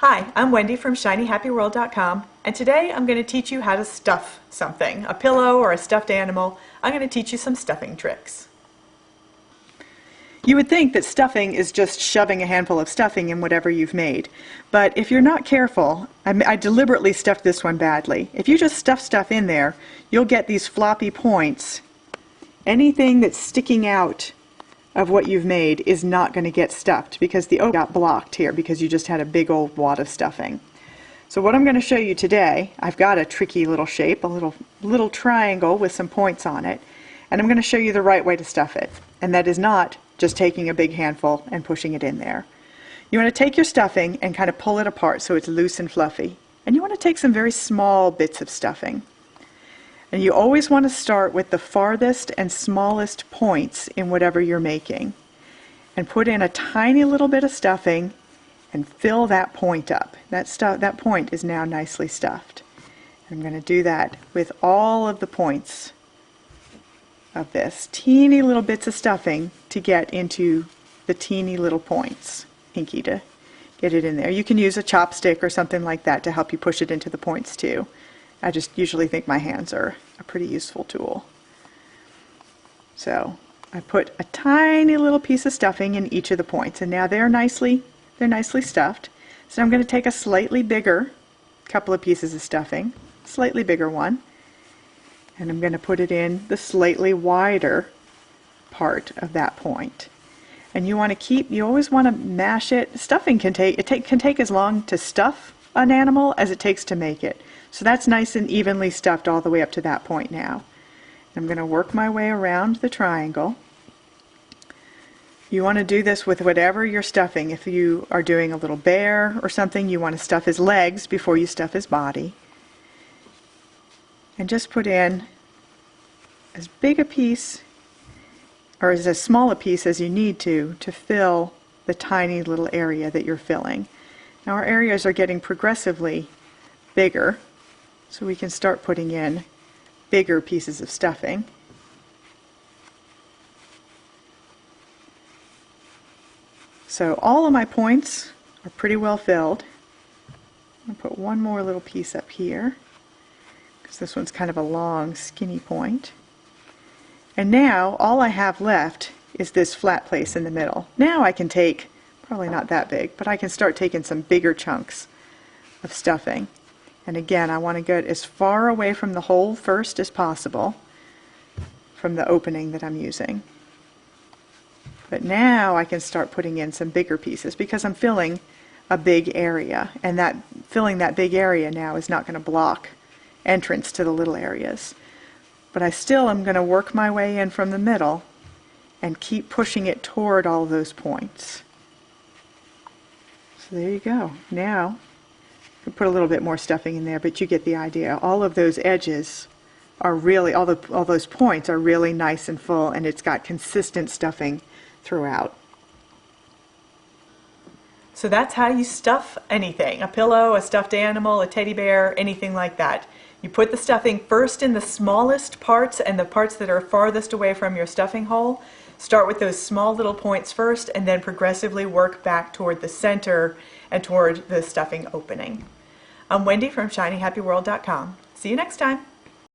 Hi, I'm Wendy from ShinyHappyWorld.com, and today I'm going to teach you how to stuff something, a pillow or a stuffed animal. I'm going to teach you some stuffing tricks. You would think that stuffing is just shoving a handful of stuffing in whatever you've made, but if you're not careful, I deliberately stuffed this one badly. If you just stuff stuff in there, you'll get these floppy points. Anything that's sticking out of what you've made is not going to get stuffed because the O got blocked here because you just had a big old wad of stuffing. So what I'm going to show you today, I've got a tricky little shape, a little triangle with some points on it, and I'm going to show you the right way to stuff it. And that is not just taking a big handful and pushing it in there. You want to take your stuffing and kind of pull it apart so it's loose and fluffy. And you want to take some very small bits of stuffing. And you always want to start with the farthest and smallest points in whatever you're making. And put in a tiny little bit of stuffing and fill that point up. That point is now nicely stuffed. I'm going to do that with all of the points of this. Teeny little bits of stuffing to get into the teeny little points. Pinky to get it in there. You can use a chopstick or something like that to help you push it into the points too. I just usually think my hands are a pretty useful tool. So I put a tiny little piece of stuffing in each of the points, and now they're nicely stuffed. So I'm going to take a slightly bigger couple of pieces of stuffing, slightly bigger one, and I'm going to put it in the slightly wider part of that point. And you always want to mash it. Stuffing can take as long to stuff an animal as it takes to make it. So that's nice and evenly stuffed all the way up to that point now. I'm going to work my way around the triangle. You want to do this with whatever you're stuffing. If you are doing a little bear or something, you want to stuff his legs before you stuff his body. And just put in as big a piece or as small a piece as you need to fill the tiny little area that you're filling. Now our areas are getting progressively bigger, so we can start putting in bigger pieces of stuffing. So all of my points are pretty well filled. I'm going to put one more little piece up here because this one's kind of a long, skinny point. And now all I have left is this flat place in the middle. Now I can take, probably not that big, but I can start taking some bigger chunks of stuffing. And again, I want to get as far away from the hole first as possible from the opening that I'm using. But now I can start putting in some bigger pieces because I'm filling a big area, and filling that big area now is not going to block entrance to the little areas. But I still am going to work my way in from the middle and keep pushing it toward all those points. So there you go. Now you put a little bit more stuffing in there, but you get the idea. All of those edges are really, all those points are really nice and full, and it's got consistent stuffing throughout. So that's how you stuff anything, a pillow, a stuffed animal, a teddy bear, anything like that. You put the stuffing first in the smallest parts and the parts that are farthest away from your stuffing hole. Start with those small little points first and then progressively work back toward the center and toward the stuffing opening. I'm Wendy from ShinyHappyWorld.com. See you next time.